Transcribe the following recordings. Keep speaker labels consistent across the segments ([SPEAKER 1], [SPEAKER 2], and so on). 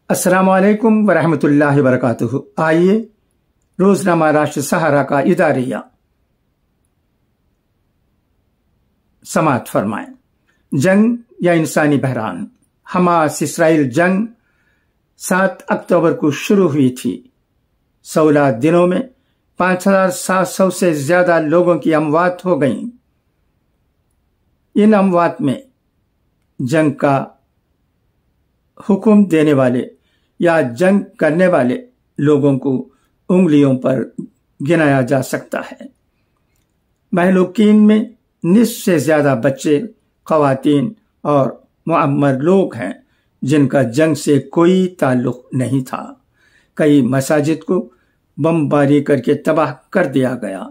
[SPEAKER 1] السلام علیکم ورحمۃ اللہ وبرکاتہ۔ آئیے روزنامہ راشد سہارا کا اداریہ سماعت فرمائیں۔ جنگ یا انسانی بحران۔ حماس اسرائیل جنگ 7 اکتوبر کو شروع ہوئی تھی۔ 16 دنوں میں 5700 سے زیادہ لوگوں کی اموات ہو گئیں۔ ان اموات میں جنگ کا حکم دینے والے یا جنگ کرنے والے لوگوں کو انگلیوں پر گنایا جا سکتا ہے۔ مہلوکین میں نصف سے زیادہ بچے، خواتین اور معمر لوگ ہیں جن کا جنگ سے کوئی تعلق نہیں تھا۔ کئی مساجد کو بمباری کر کے تباہ کر دیا گیا۔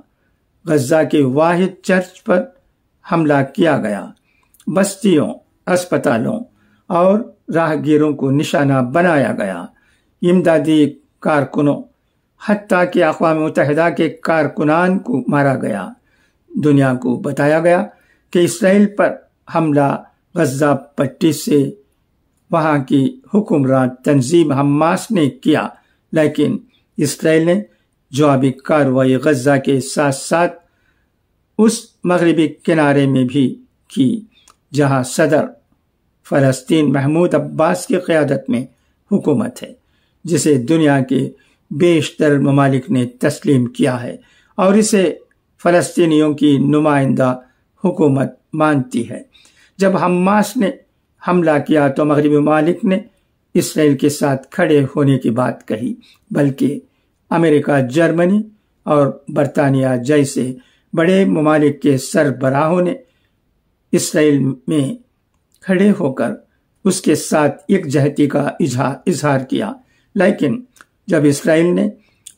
[SPEAKER 1] غزہ کے واحد چرچ پر حملہ کیا گیا۔ بستیوں، اسپتالوں اور راہگیروں کو نشانہ بنایا گیا۔ امدادی کارکنوں، حتیٰ کہ اقوام متحدہ کے کارکنان کو مارا گیا۔ دنیا کو بتایا گیا کہ اسرائیل پر حملہ غزہ پٹی سے وہاں کی حکمران تنظیم حماس نے کیا، لیکن اسرائیل نے جوابی کارروائی غزہ کے ساتھ ساتھ اس مغربی کنارے میں بھی کی جہاں صدر فلسطین محمود عباس کی قیادت میں حکومت ہے، جسے دنیا کے بیشتر ممالک نے تسلیم کیا ہے اور اسے فلسطینیوں کی نمائندہ حکومت مانتی ہے۔ جب حماس نے حملہ کیا تو مغربی ممالک نے اسرائیل کے ساتھ کھڑے ہونے کی بات کہی، بلکہ امریکہ، جرمنی اور برطانیہ جیسے بڑے ممالک کے سربراہوں نے اسرائیل میں کھڑے ہو کر اس کے ساتھ یکجہتی کا اظہار کیا۔ لیکن جب اسرائیل نے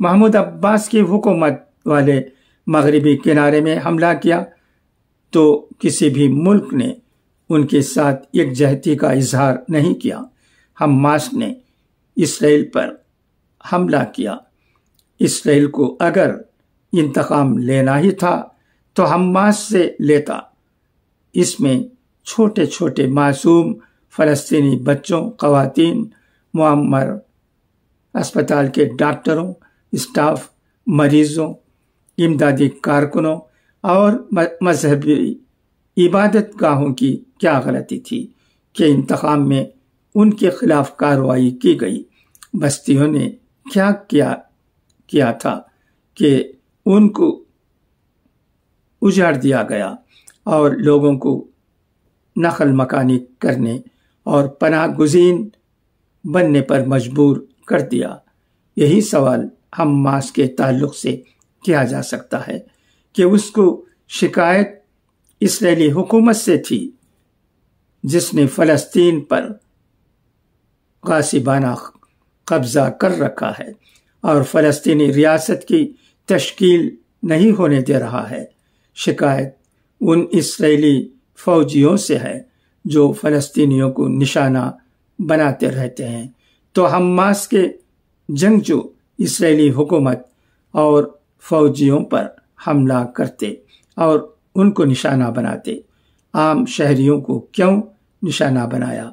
[SPEAKER 1] محمود عباس کی حکومت والے مغربی کنارے میں حملہ کیا تو کسی بھی ملک نے ان کے ساتھ یکجہتی کا اظہار نہیں کیا۔ حماس نے اسرائیل پر حملہ کیا۔ اسرائیل کو اگر انتقام لینا ہی تھا تو حماس سے لیتا۔ اس میں چھوٹے چھوٹے معصوم فلسطینی بچوں، خواتین، معمر، اسپتال کے ڈاکٹروں، اسٹاف، مریضوں، امدادی کارکنوں اور مذہبی عبادت گاہوں کی کیا غلطی تھی کہ انتقام میں ان کے خلاف کارروائی کی گئی۔ بستیوں نے کیا کیا تھا کہ ان کو اجاڑ دیا گیا اور لوگوں کو نقل مکانی کرنے اور پناہ گزین بننے پر مجبور کر دیا۔ یہی سوال حماس کے تعلق سے کیا جا سکتا ہے کہ اس کو شکایت اسرائیلی حکومت سے تھی جس نے فلسطین پر غاصبانہ قبضہ کر رکھا ہے اور فلسطینی ریاست کی تشکیل نہیں ہونے دے رہا ہے۔ شکایت ان اسرائیلی فوجیوں سے ہے جو فلسطینیوں کو نشانہ بناتے رہتے ہیں۔ تو حماس کے جنگجو اسرائیلی حکومت اور فوجیوں پر حملہ کرتے اور ان کو نشانہ بناتے۔ عام شہریوں کو کیوں نشانہ بنایا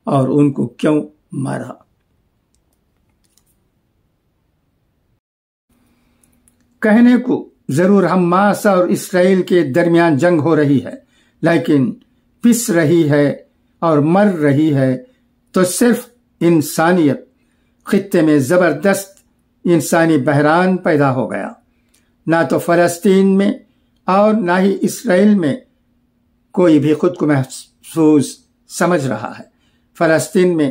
[SPEAKER 1] اور ان کو کیوں مارا؟ کہنے کو ضرور حماس اور اسرائیل کے درمیان جنگ ہو رہی ہے، لیکن پس رہی ہے اور مر رہی ہے تو صرف انسانیت۔ خطے میں زبردست انسانی بحران پیدا ہو گیا۔ نہ تو فلسطین میں اور نہ ہی اسرائیل میں کوئی بھی خود کو محفوظ سمجھ رہا ہے۔ فلسطین میں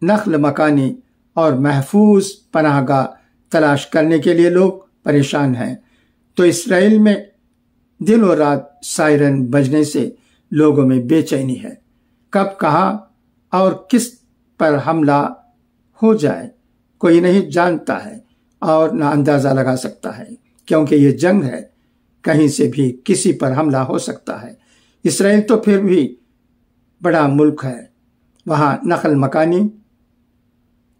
[SPEAKER 1] نقل مکانی اور محفوظ پناہ گاہ تلاش کرنے کے لیے لوگ پریشان ہیں، تو اسرائیل میں دن و رات سائرن بجنے سے لوگوں میں بے چینی ہے۔ کب، کہاں اور کس پر حملہ ہو جائے کوئی نہیں جانتا ہے اور نہ اندازہ لگا سکتا ہے، کیونکہ یہ جنگ ہے، کہیں سے بھی کسی پر حملہ ہو سکتا ہے۔ اسرائیل تو پھر بھی بڑا ملک ہے، وہاں نقل مکانی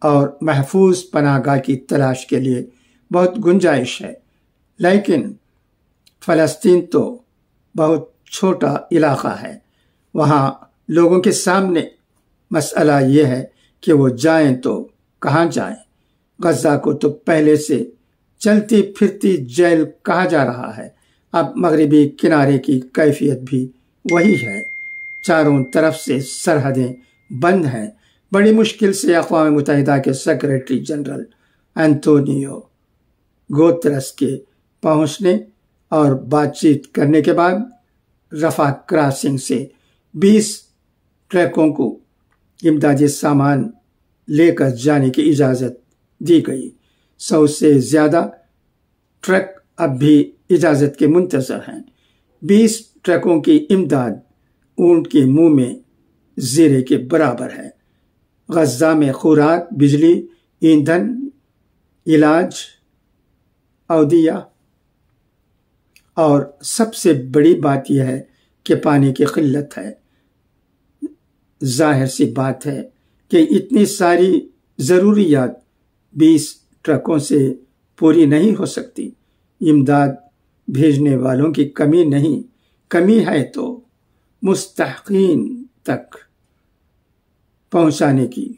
[SPEAKER 1] اور محفوظ پناہ گاہ کی تلاش کے لیے بہت گنجائش ہے، لیکن فلسطین تو بہت چھوٹا علاقہ ہے۔ وہاں لوگوں کے سامنے مسئلہ یہ ہے کہ وہ جائیں تو کہاں جائیں۔ غزہ کو تو پہلے سے چلتی پھرتی جیل کہا جا رہا ہے۔ اب مغربی کنارے کی کیفیت بھی وہی ہے، چاروں طرف سے سرحدیں بند ہیں۔ بڑی مشکل سے اقوام متحدہ کے سیکریٹری جنرل انتونیو گوترس کے پہنچنے اور بات چیت کرنے کے بعد رفح کراسنگ سے 20 ٹرکوں کو امدادی سامان لے کر جانے کی اجازت دی گئی۔ 100 سے زیادہ ٹرک اب بھی اجازت کے منتظر ہیں۔ 20 ٹرکوں کی امداد اونٹ کے منہ میں زیرے کے برابر ہے۔ غزہ میں خوراک، بجلی، ایندھن، علاج، ادویہ اور سب سے بڑی بات یہ ہے کہ پانی کی قلت ہے۔ ظاہر سی بات ہے کہ اتنی ساری ضروریات 20 ٹرکوں سے پوری نہیں ہو سکتی۔ امداد بھیجنے والوں کی کمی نہیں، کمی ہے تو مستحقین تک پہنچانے کی،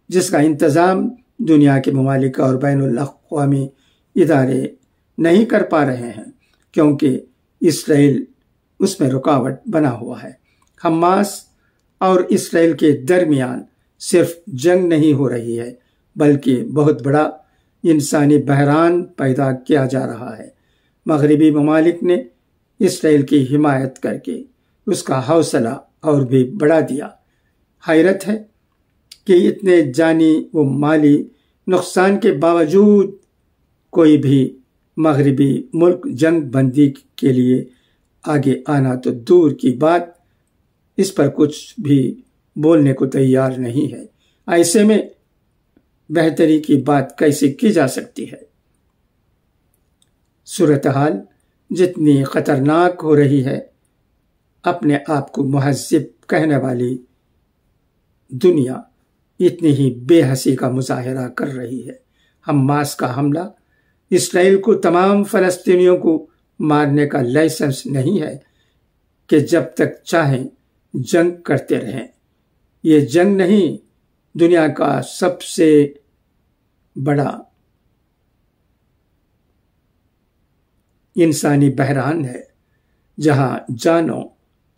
[SPEAKER 1] جس کا انتظام دنیا کے ممالک اور بین الاقوامی ادارے نہیں کر پا رہے ہیں، کیونکہ اسرائیل اس میں رکاوٹ بنا ہوا ہے۔ حماس اور اسرائیل کے درمیان صرف جنگ نہیں ہو رہی ہے، بلکہ بہت بڑا انسانی بحران پیدا کیا جا رہا ہے۔ مغربی ممالک نے اسرائیل کی حمایت کر کے اس کا حوصلہ اور بھی بڑھا دیا۔ حیرت ہے کہ اتنے جانی و مالی نقصان کے باوجود کوئی بھی مغربی ملک جنگ بندی کے لیے آگے آنا تو دور کی بات، اس پر کچھ بھی بولنے کو تیار نہیں ہے۔ ایسے میں بہتری کی بات کیسے کی جا سکتی ہے؟ صورتحال جتنی خطرناک ہو رہی ہے، اپنے آپ کو مہذب کہنے والی دنیا اتنی ہی بے حسی کا مظاہرہ کر رہی ہے۔ حماس کا حملہ اسرائیل کو تمام فلسطینیوں کو مارنے کا لائسنس نہیں ہے کہ جب تک چاہیں جنگ کرتے رہیں۔ یہ جنگ نہیں، دنیا کا سب سے بڑا انسانی بحران ہے، جہاں جانوں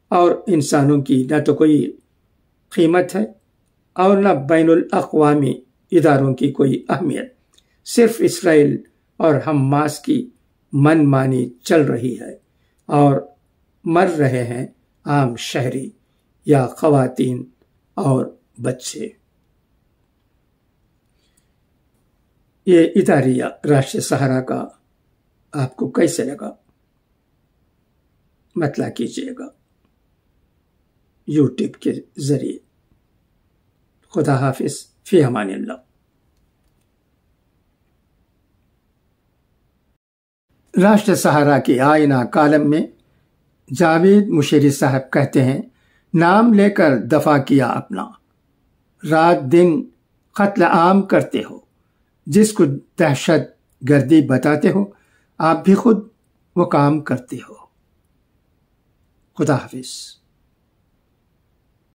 [SPEAKER 1] اور انسانوں کی نہ تو کوئی قیمت ہے اور نہ بین الاقوامی اداروں کی کوئی اہمیت۔ صرف اسرائیل اور حماس کی من مانی چل رہی ہے اور مر رہے ہیں عام شہری یا خواتین اور بچے۔ یہ اداریہ راشٹر سہارا کا آپ کو کیسے لگا؟ مطلع کیجیے گا یوٹیوب کے ذریعے۔ خدا حافظ، فی امان اللہ۔ راشٹر سہارا کے آئینہ کالم میں جاوید مشیری صاحب کہتے ہیں، نام لے کر دفاع کیا اپنا، رات دن قتل عام کرتے ہو، جس کو دہشت گردی بتاتے ہو آپ بھی خود وہ کام کرتے ہو۔ خدا حافظ۔